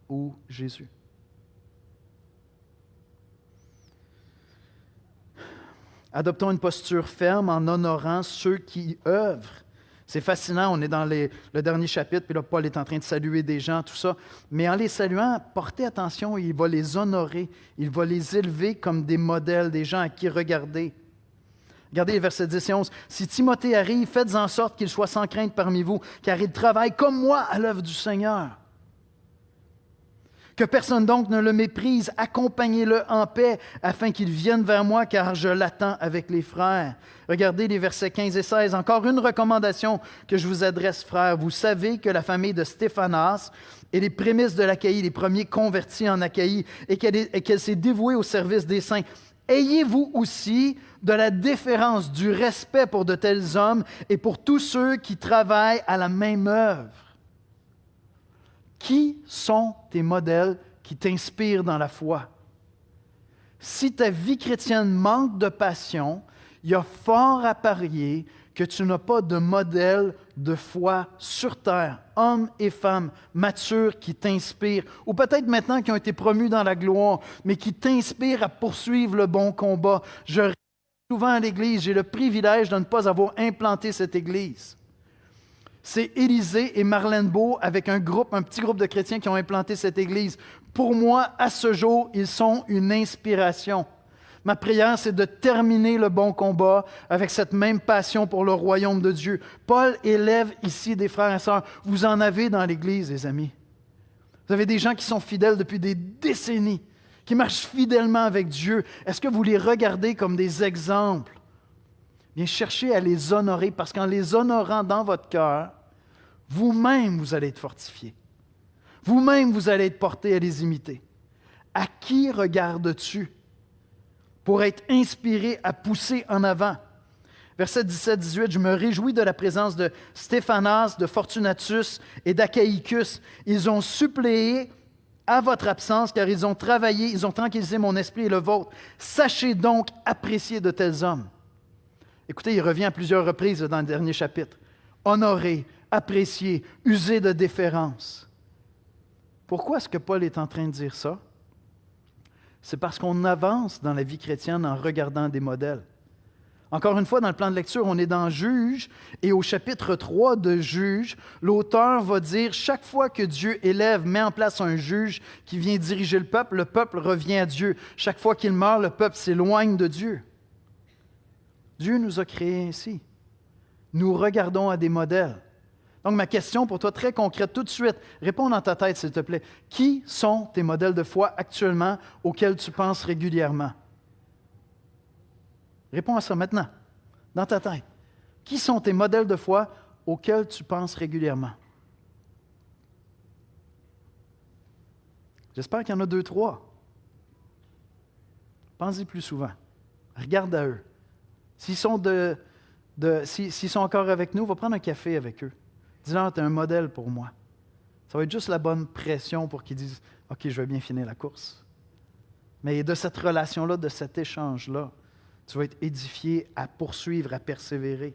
ou Jésus? Adoptons une posture ferme en honorant ceux qui œuvrent. C'est fascinant, on est dans le dernier chapitre, puis là, Paul est en train de saluer des gens, tout ça. Mais en les saluant, portez attention, il va les honorer, il va les élever comme des modèles, des gens à qui regarder. Regardez les versets 10 et 11. « Si Timothée arrive, faites en sorte qu'il soit sans crainte parmi vous, car il travaille comme moi à l'œuvre du Seigneur. Que personne donc ne le méprise, accompagnez-le en paix, afin qu'il vienne vers moi, car je l'attends avec les frères. » Regardez les versets 15 et 16. « Encore une recommandation que je vous adresse, frères. Vous savez que la famille de Stéphanas est les prémices de l'Achaïe, les premiers convertis en Achaïe, et qu'elle s'est dévouée au service des saints. Ayez-vous aussi de la déférence, du respect pour de tels hommes et pour tous ceux qui travaillent à la même œuvre. » Qui sont tes modèles qui t'inspirent dans la foi? Si ta vie chrétienne manque de passion, il y a fort à parier que tu n'as pas de modèle de foi sur terre, hommes et femmes matures qui t'inspirent, ou peut-être maintenant qui ont été promus dans la gloire, mais qui t'inspirent à poursuivre le bon combat. Je reste souvent à l'Église, j'ai le privilège de ne pas avoir implanté cette Église. C'est Élisée et Marlène Beau avec un petit groupe de chrétiens qui ont implanté cette Église. Pour moi, à ce jour, ils sont une inspiration. Ma prière, c'est de terminer le bon combat avec cette même passion pour le royaume de Dieu. Paul élève ici des frères et sœurs. Vous en avez dans l'Église, les amis. Vous avez des gens qui sont fidèles depuis des décennies, qui marchent fidèlement avec Dieu. Est-ce que vous les regardez comme des exemples? Bien, cherchez à les honorer, parce qu'en les honorant dans votre cœur, vous-même, vous allez être fortifiés. Vous-même, vous allez être portés à les imiter. À qui regardes-tu pour être inspiré à pousser en avant? Verset 17-18, « Je me réjouis de la présence de Stéphanas, de Fortunatus et d'Achaïcus. Ils ont suppléé à votre absence, car ils ont travaillé, ils ont tranquillisé mon esprit et le vôtre. Sachez donc apprécier de tels hommes. » Écoutez, il revient à plusieurs reprises dans le dernier chapitre. Honorer, apprécier, user de déférence. Pourquoi est-ce que Paul est en train de dire ça? C'est parce qu'on avance dans la vie chrétienne en regardant des modèles. Encore une fois, dans le plan de lecture, on est dans Juge, et au chapitre 3 de Juge, l'auteur va dire, chaque fois que Dieu met en place un juge qui vient diriger le peuple revient à Dieu. Chaque fois qu'il meurt, le peuple s'éloigne de Dieu. Dieu nous a créés ainsi. Nous regardons à des modèles. Donc, ma question pour toi, très concrète, tout de suite, réponds dans ta tête, s'il te plaît. Qui sont tes modèles de foi actuellement auxquels tu penses régulièrement? Réponds à ça maintenant, dans ta tête. Qui sont tes modèles de foi auxquels tu penses régulièrement? J'espère qu'il y en a 2, 3. Pense-y plus souvent. Regarde à eux. S'ils sont, s'ils sont encore avec nous, va prendre un café avec eux. Dis-leur, tu es un modèle pour moi. Ça va être juste la bonne pression pour qu'ils disent, « OK, je vais bien finir la course. » Mais de cette relation-là, de cet échange-là, tu vas être édifié à poursuivre, à persévérer.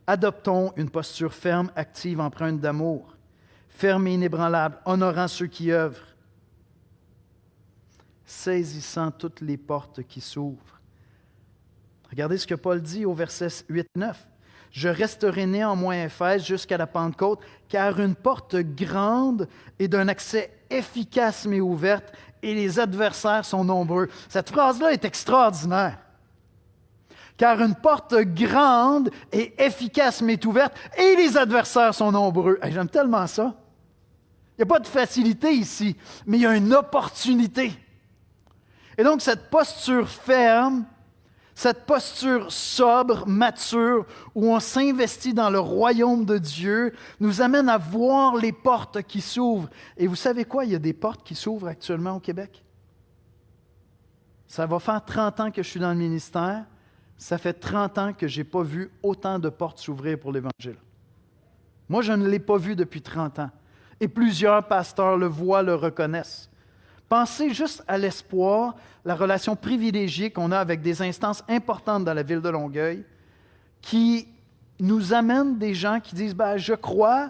Adoptons une posture ferme, active, empreinte d'amour, ferme et inébranlable, honorant ceux qui œuvrent, saisissant toutes les portes qui s'ouvrent. Regardez ce que Paul dit au verset 8-9. « Je resterai néanmoins à Éphèse jusqu'à la Pentecôte, car une porte grande et d'un accès efficace m'est ouverte, et les adversaires sont nombreux. » Cette phrase-là est extraordinaire. Car une porte grande et efficace m'est ouverte, et les adversaires sont nombreux. Hey, j'aime tellement ça. Il n'y a pas de facilité ici, mais il y a une opportunité. Et donc, cette posture ferme, cette posture sobre, mature, où on s'investit dans le royaume de Dieu, nous amène à voir les portes qui s'ouvrent. Et vous savez quoi? Il y a des portes qui s'ouvrent actuellement au Québec. Ça va faire 30 ans que je suis dans le ministère. Ça fait 30 ans que je n'ai pas vu autant de portes s'ouvrir pour l'Évangile. Moi, je ne l'ai pas vu depuis 30 ans. Et plusieurs pasteurs le voient, le reconnaissent. Pensez juste à l'espoir, la relation privilégiée qu'on a avec des instances importantes dans la ville de Longueuil qui nous amènent des gens qui disent « je crois,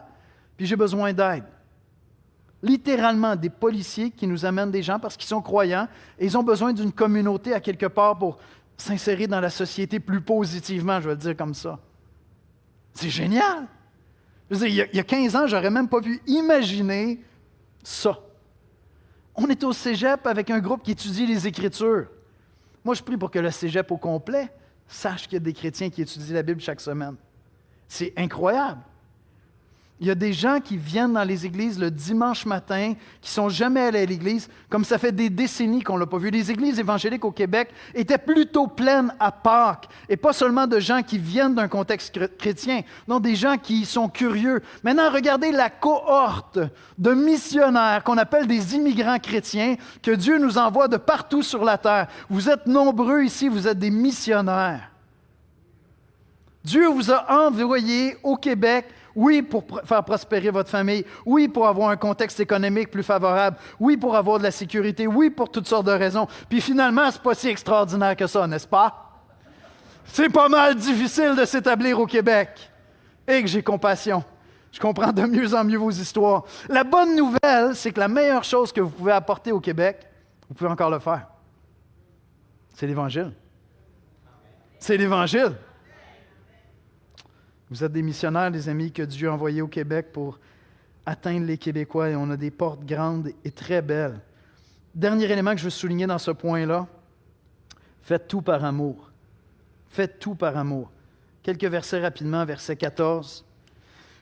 puis j'ai besoin d'aide ». Littéralement, des policiers qui nous amènent des gens parce qu'ils sont croyants et ils ont besoin d'une communauté à quelque part pour s'insérer dans la société plus positivement, je vais le dire comme ça. C'est génial! Je veux dire, il y a 15 ans, je n'aurais même pas pu imaginer ça. On est au cégep avec un groupe qui étudie les Écritures. Moi, je prie pour que le cégep au complet sache qu'il y a des chrétiens qui étudient la Bible chaque semaine. C'est incroyable. Il y a des gens qui viennent dans les églises le dimanche matin, qui ne sont jamais allés à l'église, comme ça fait des décennies qu'on ne l'a pas vu. Les églises évangéliques au Québec étaient plutôt pleines à Pâques, et pas seulement de gens qui viennent d'un contexte chrétien, non, des gens qui sont curieux. Maintenant, regardez la cohorte de missionnaires qu'on appelle des immigrants chrétiens que Dieu nous envoie de partout sur la terre. Vous êtes nombreux ici, vous êtes des missionnaires. Dieu vous a envoyé au Québec, oui, pour faire prospérer votre famille, oui, pour avoir un contexte économique plus favorable, oui, pour avoir de la sécurité, oui, pour toutes sortes de raisons. Puis finalement, ce n'est pas si extraordinaire que ça, n'est-ce pas? C'est pas mal difficile de s'établir au Québec. Et que j'ai compassion. Je comprends de mieux en mieux vos histoires. La bonne nouvelle, c'est que la meilleure chose que vous pouvez apporter au Québec, vous pouvez encore le faire. C'est l'Évangile. C'est l'Évangile. Vous êtes des missionnaires, les amis, que Dieu a envoyés au Québec pour atteindre les Québécois et on a des portes grandes et très belles. Dernier élément que je veux souligner dans ce point-là, faites tout par amour. Faites tout par amour. Quelques versets rapidement, verset 14.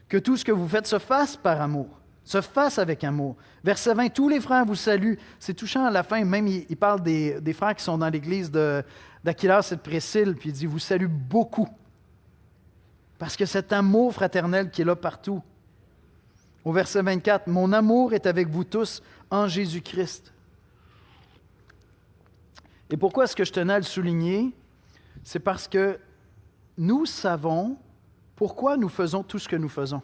Que tout ce que vous faites se fasse par amour, se fasse avec amour. Verset 20, tous les frères vous saluent. C'est touchant à la fin, même il parle des frères qui sont dans l'église d'Aquilas et de Priscille, puis il dit, vous salue beaucoup. Parce que cet amour fraternel qui est là partout. Au verset 24, « Mon amour est avec vous tous en Jésus-Christ. » Et pourquoi est-ce que je tenais à le souligner? C'est parce que nous savons pourquoi nous faisons tout ce que nous faisons.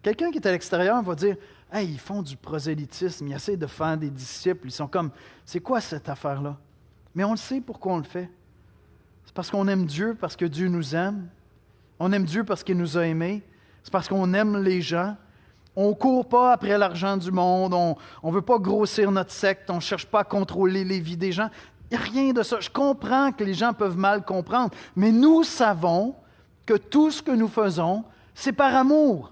Quelqu'un qui est à l'extérieur va dire, « Hey, ils font du prosélytisme, ils essaient de faire des disciples, ils sont comme, c'est quoi cette affaire-là? » Mais on le sait pourquoi on le fait. C'est parce qu'on aime Dieu, parce que Dieu nous aime. On aime Dieu parce qu'il nous a aimés. C'est parce qu'on aime les gens. On ne court pas après l'argent du monde. On ne veut pas grossir notre secte. On ne cherche pas à contrôler les vies des gens. Il n'y a rien de ça. Je comprends que les gens peuvent mal comprendre. Mais nous savons que tout ce que nous faisons, c'est par amour.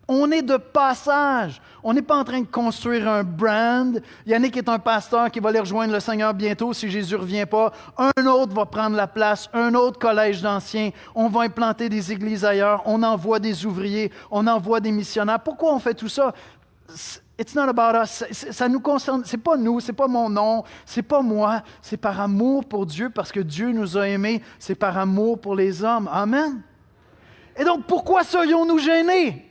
On est de passage. On n'est pas en train de construire un brand. Yannick est un pasteur qui va aller rejoindre le Seigneur bientôt si Jésus ne revient pas. Un autre va prendre la place, un autre collège d'anciens. On va implanter des églises ailleurs. On envoie des ouvriers. On envoie des missionnaires. Pourquoi on fait tout ça? It's not about us. Ça nous concerne. C'est pas nous, c'est pas mon nom, c'est pas moi. C'est par amour pour Dieu parce que Dieu nous a aimés. C'est par amour pour les hommes. Amen. Et donc, pourquoi serions-nous gênés?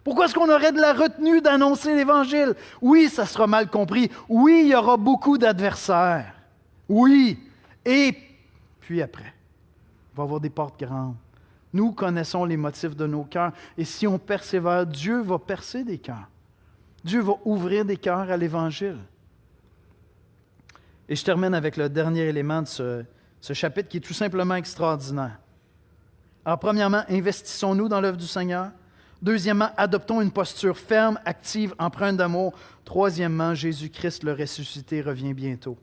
Pourquoi est-ce qu'on aurait de la retenue d'annoncer l'Évangile? Oui, ça sera mal compris. Oui, il y aura beaucoup d'adversaires. Oui. Et puis après, il va y avoir des portes grandes. Nous connaissons les motifs de nos cœurs. Et si on persévère, Dieu va percer des cœurs. Dieu va ouvrir des cœurs à l'Évangile. Et je termine avec le dernier élément de ce chapitre qui est tout simplement extraordinaire. Alors, premièrement, investissons-nous dans l'œuvre du Seigneur. Deuxièmement, adoptons une posture ferme, active, empreinte d'amour. Troisièmement, Jésus-Christ, le ressuscité, revient bientôt.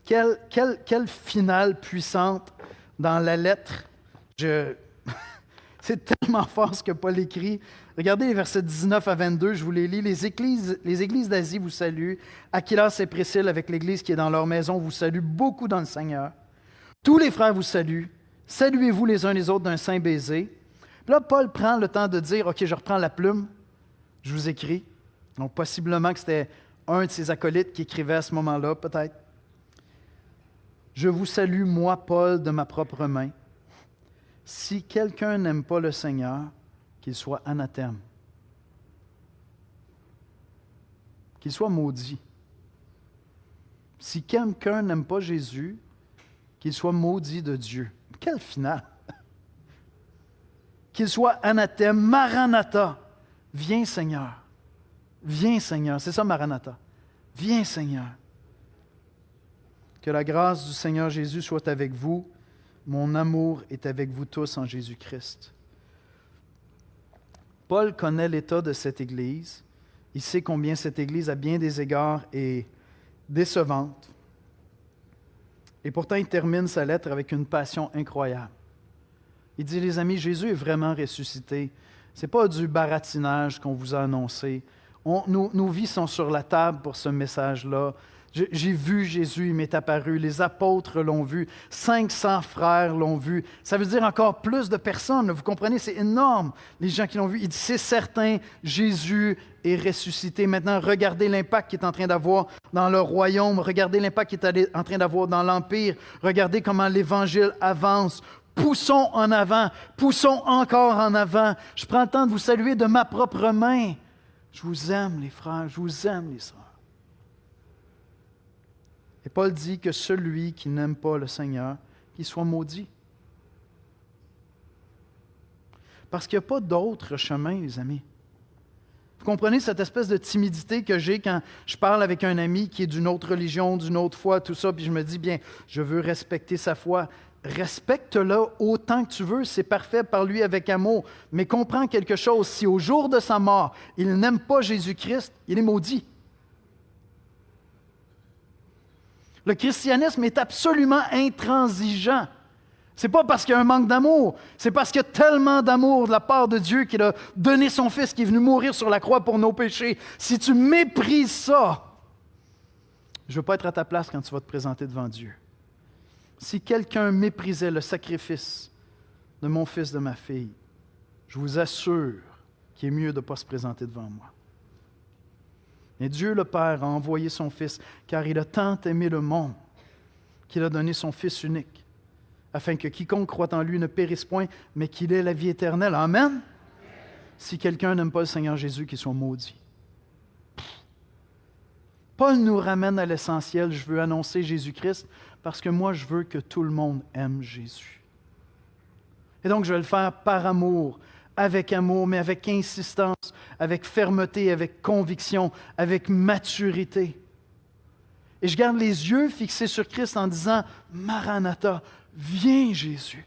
Quelle finale puissante dans la lettre. C'est tellement fort ce que Paul écrit. Regardez les versets 19 à 22, je vous les lis. Les églises d'Asie vous saluent. Aquilas et Priscille, avec l'église qui est dans leur maison, vous saluent beaucoup dans le Seigneur. Tous les frères vous saluent. Saluez-vous les uns les autres d'un saint baiser. Puis là, Paul prend le temps de dire, OK, je reprends la plume, je vous écris. Donc, possiblement que c'était un de ses acolytes qui écrivait à ce moment-là, peut-être. Je vous salue, moi, Paul, de ma propre main. Si quelqu'un n'aime pas le Seigneur, qu'il soit anathème, qu'il soit maudit. Si quelqu'un n'aime pas Jésus, qu'il soit maudit de Dieu. Quel final! Qu'il soit anathème, Maranatha. Viens, Seigneur. Viens, Seigneur. C'est ça, Maranatha. Viens, Seigneur. Que la grâce du Seigneur Jésus soit avec vous. Mon amour est avec vous tous en Jésus-Christ. Paul connaît l'état de cette Église. Il sait combien cette Église, à bien des égards, est décevante. Et pourtant, il termine sa lettre avec une passion incroyable. Il dit, les amis, Jésus est vraiment ressuscité. Ce n'est pas du baratinage qu'on vous a annoncé. Nos vies sont sur la table pour ce message-là. J'ai vu Jésus, il m'est apparu. Les apôtres l'ont vu. 500 frères l'ont vu. Ça veut dire encore plus de personnes. Vous comprenez, c'est énorme, les gens qui l'ont vu. Il dit, c'est certain, Jésus est ressuscité. Maintenant, regardez l'impact qu'il est en train d'avoir dans le royaume. Regardez l'impact qu'il est en train d'avoir dans l'Empire. Regardez comment l'Évangile avance. Poussons en avant. Poussons encore en avant. Je prends le temps de vous saluer de ma propre main. Je vous aime, les frères. Je vous aime, les sœurs. Et Paul dit que celui qui n'aime pas le Seigneur, qu'il soit maudit. Parce qu'il n'y a pas d'autre chemin, les amis. Vous comprenez cette espèce de timidité que j'ai quand je parle avec un ami qui est d'une autre religion, d'une autre foi, tout ça, puis je me dis, bien, je veux respecter sa foi. Respecte-le autant que tu veux, c'est parfait, parle-lui avec amour. Mais comprends quelque chose, si au jour de sa mort, il n'aime pas Jésus-Christ, il est maudit. Le christianisme est absolument intransigeant. Ce n'est pas parce qu'il y a un manque d'amour, c'est parce qu'il y a tellement d'amour de la part de Dieu qu'il a donné son Fils qui est venu mourir sur la croix pour nos péchés. Si tu méprises ça, je ne veux pas être à ta place quand tu vas te présenter devant Dieu. Si quelqu'un méprisait le sacrifice de mon fils, de ma fille, je vous assure qu'il est mieux de ne pas se présenter devant moi. Mais Dieu le Père a envoyé son Fils, car il a tant aimé le monde qu'il a donné son Fils unique, afin que quiconque croit en lui ne périsse point, mais qu'il ait la vie éternelle. Amen? Si quelqu'un n'aime pas le Seigneur Jésus, qu'il soit maudit. Paul nous ramène à l'essentiel. Je veux annoncer Jésus-Christ parce que moi, je veux que tout le monde aime Jésus. Et donc, je vais le faire par amour, mais avec insistance, avec fermeté, avec conviction, avec maturité. Et je garde les yeux fixés sur Christ en disant, Maranatha, viens Jésus.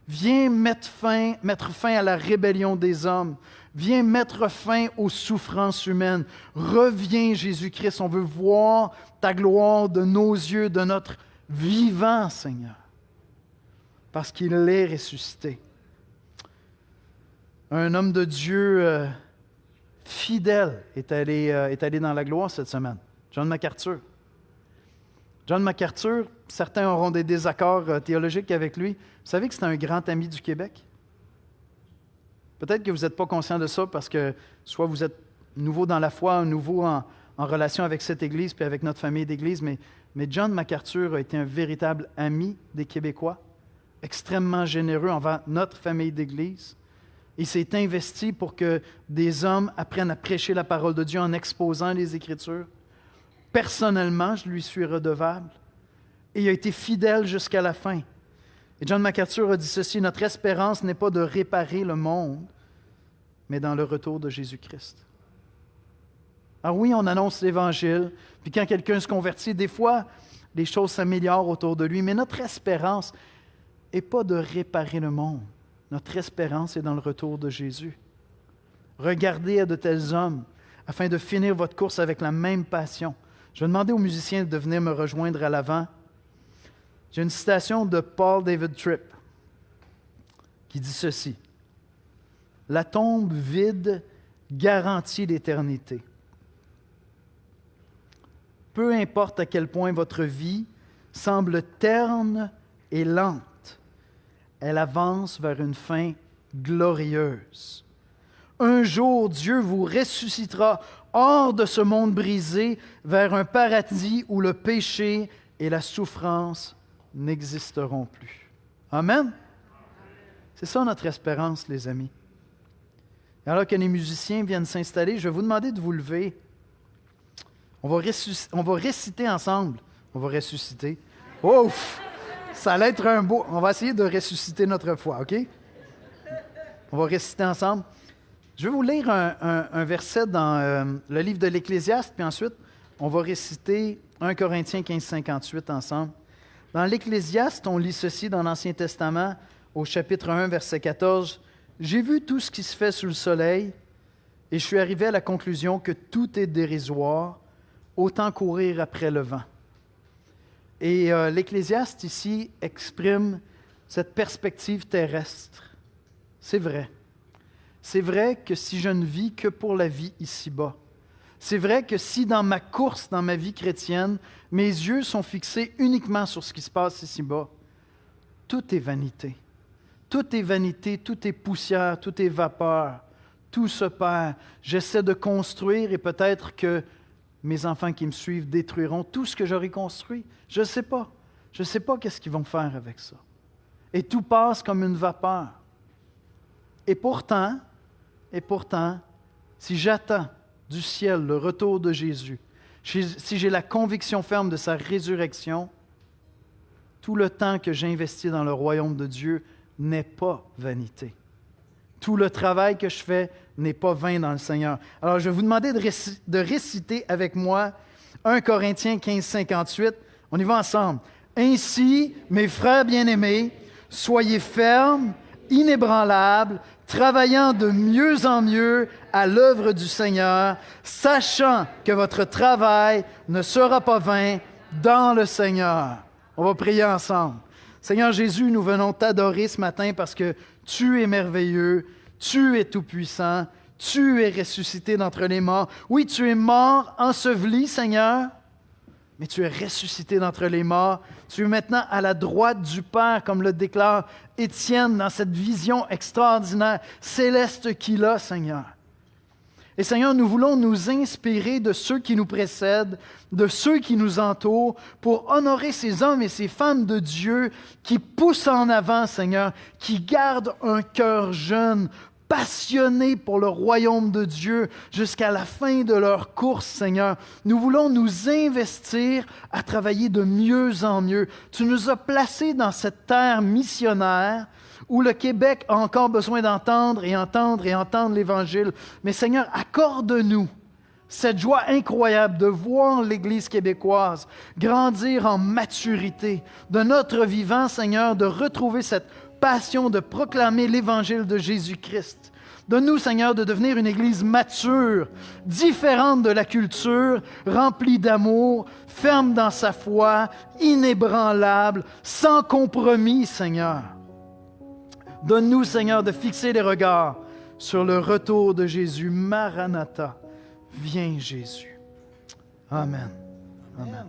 Viens mettre fin à la rébellion des hommes. Viens mettre fin aux souffrances humaines. Reviens Jésus-Christ, on veut voir ta gloire de nos yeux, de notre vivant Seigneur. Parce qu'il est ressuscité. Un homme de Dieu fidèle est allé dans la gloire cette semaine. John MacArthur. John MacArthur, certains auront des désaccords théologiques avec lui. Vous savez que c'est un grand ami du Québec? Peut-être que vous n'êtes pas conscient de ça parce que soit vous êtes nouveau dans la foi, nouveau en relation avec cette Église puis avec notre famille d'Église, mais John MacArthur a été un véritable ami des Québécois, extrêmement généreux envers notre famille d'Église. Il s'est investi pour que des hommes apprennent à prêcher la parole de Dieu en exposant les Écritures. Personnellement, je lui suis redevable. Et il a été fidèle jusqu'à la fin. Et John MacArthur a dit ceci, « Notre espérance n'est pas de réparer le monde, mais dans le retour de Jésus-Christ. » Alors oui, on annonce l'Évangile, puis quand quelqu'un se convertit, des fois, les choses s'améliorent autour de lui, mais notre espérance n'est pas de réparer le monde. Notre espérance est dans le retour de Jésus. Regardez à de tels hommes, afin de finir votre course avec la même passion. Je vais demander aux musiciens de venir me rejoindre à l'avant. J'ai une citation de Paul David Tripp qui dit ceci. « La tombe vide garantit l'éternité. Peu importe à quel point votre vie semble terne et lente, elle avance vers une fin glorieuse. Un jour, Dieu vous ressuscitera hors de ce monde brisé vers un paradis où le péché et la souffrance n'existeront plus. Amen? C'est ça notre espérance, les amis. Et alors que les musiciens viennent s'installer, je vais vous demander de vous lever. On va réciter ensemble. On va ressusciter. Ouf! Ça allait être un beau... On va essayer de ressusciter notre foi, OK? On va réciter ensemble. Je vais vous lire un verset dans le livre de l'Ecclésiaste, puis ensuite, on va réciter 1 Corinthiens 15, 58 ensemble. Dans l'Ecclésiaste, on lit ceci dans l'Ancien Testament, au chapitre 1, verset 14. « J'ai vu tout ce qui se fait sous le soleil, et je suis arrivé à la conclusion que tout est dérisoire, autant courir après le vent. » Et l'Ecclésiaste ici exprime cette perspective terrestre. C'est vrai. C'est vrai que si je ne vis que pour la vie ici-bas, c'est vrai que si dans ma course, dans ma vie chrétienne, mes yeux sont fixés uniquement sur ce qui se passe ici-bas, tout est vanité. Tout est vanité, tout est poussière, tout est vapeur, tout se perd. J'essaie de construire et peut-être que mes enfants qui me suivent détruiront tout ce que j'aurai construit. Je ne sais pas. Je ne sais pas qu'est-ce qu'ils vont faire avec ça. Et tout passe comme une vapeur. Et pourtant, si j'attends du ciel le retour de Jésus, si j'ai la conviction ferme de sa résurrection, tout le temps que j'investis dans le royaume de Dieu n'est pas vanité. Tout le travail que je fais n'est pas vain dans le Seigneur. Alors, je vais vous demander de réciter avec moi 1 Corinthiens 15, 58. On y va ensemble. « Ainsi, mes frères bien-aimés, soyez fermes, inébranlables, travaillant de mieux en mieux à l'œuvre du Seigneur, sachant que votre travail ne sera pas vain dans le Seigneur. » On va prier ensemble. Seigneur Jésus, nous venons t'adorer ce matin parce que tu es merveilleux, tu es tout-puissant, tu es ressuscité d'entre les morts. Oui, tu es mort, enseveli, Seigneur, mais tu es ressuscité d'entre les morts. Tu es maintenant à la droite du Père, comme le déclare Étienne dans cette vision extraordinaire, céleste qu'il a, Seigneur. Et Seigneur, nous voulons nous inspirer de ceux qui nous précèdent, de ceux qui nous entourent, pour honorer ces hommes et ces femmes de Dieu qui poussent en avant, Seigneur, qui gardent un cœur jeune, passionné pour le royaume de Dieu jusqu'à la fin de leur course, Seigneur. Nous voulons nous investir à travailler de mieux en mieux. Tu nous as placés dans cette terre missionnaire où le Québec a encore besoin d'entendre et entendre et entendre l'Évangile. Mais Seigneur, accorde-nous cette joie incroyable de voir l'Église québécoise grandir en maturité, de notre vivant, Seigneur, de retrouver cette passion de proclamer l'Évangile de Jésus-Christ. Donne-nous, Seigneur, de devenir une Église mature, différente de la culture, remplie d'amour, ferme dans sa foi, inébranlable, sans compromis, Seigneur. Donne-nous, Seigneur, de fixer les regards sur le retour de Jésus. Maranatha, viens Jésus. Amen. Amen.